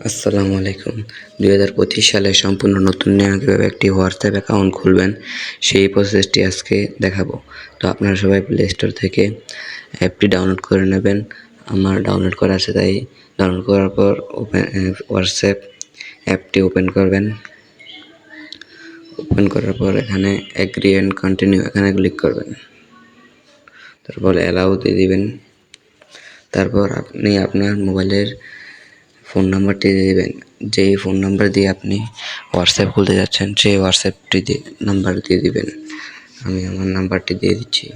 আসসালামু আলাইকুম। 2025 সালে সম্পূর্ণ নতুন নিয়মে কীভাবে একটি হোয়াটসঅ্যাপ অ্যাকাউন্ট খুলবেন সেই প্রসেসটি আজকে দেখাবো। তো আপনারা সবাই প্লে স্টোর থেকে অ্যাপটি ডাউনলোড করে নেবেন। আমার ডাউনলোড করা আছে, তাই ডাউনলোড করার পর হোয়াটসঅ্যাপ অ্যাপটি ওপেন করবেন। ওপেন করার পর এখানে এগ্রি অ্যান্ড কন্টিনিউ এখানে ক্লিক করবেন। তারপর অ্যালাউ দিয়ে দিবেন। তারপর আপনি আপনার মোবাইলের ফোন নাম্বারটি দিয়ে দেবেন। যেই ফোন নাম্বার দিয়ে আপনি হোয়াটসঅ্যাপ খুলতে যাচ্ছেন সেই হোয়াটসঅ্যাপটি নাম্বার দিয়ে দিবেন। আমি আমার নাম্বারটি দিয়ে দিচ্ছি।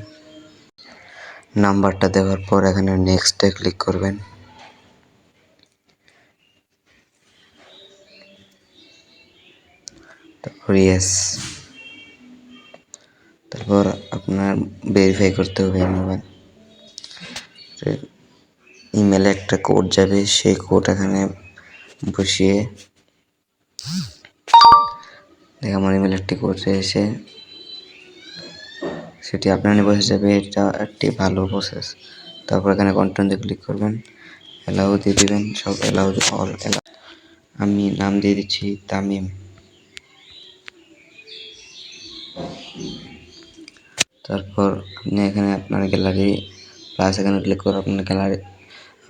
নাম্বারটা দেওয়ার পর এখানে নেক্সটে ক্লিক করবেন। তারপর ইয়েস। তারপর আপনার ভেরিফাই করতে হবে মোবাইল। ইমেলে একটা কোড যাবে, সেই কোড এখানে বসিয়ে আমার ইমেল একটি কোড এসে সেটি আপনার বসে যাবে। এটা একটি ভালো প্রসেস। তারপর এখানে কন্টিনিউতে ক্লিক করবেন, অ্যালাউ দিয়ে দিবেন। সব অ্যালাউ অল অ্যালাউ। আমি নাম দিয়ে দিচ্ছি তামিম। তারপর আপনি এখানে আপনার গ্যালারি প্লাস এখানে ক্লিক করে আপনার গ্যালারি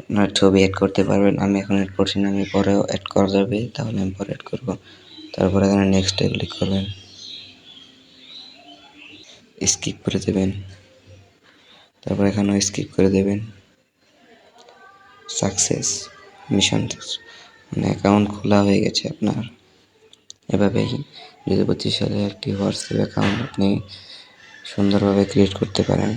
আপনার ছবি অ্যাড করতে পারবেন। আমি এখন অ্যাড করছি না, আমি পরেও অ্যাড করা যাবে, তাহলে আমি পরে অ্যাড করব। তারপর এখানে নেক্সটে ক্লিক করবেন, স্কিপ করে দেবেন। তারপর এখানেও স্কিপ করে দেবেন। সাকসেস, মিশন মানে অ্যাকাউন্ট খোলা হয়ে গেছে আপনার। এভাবেই 2025 সালে একটি হোয়াটসঅ্যাপ অ্যাকাউন্ট আপনি সুন্দরভাবে ক্রিয়েট করতে পারেন।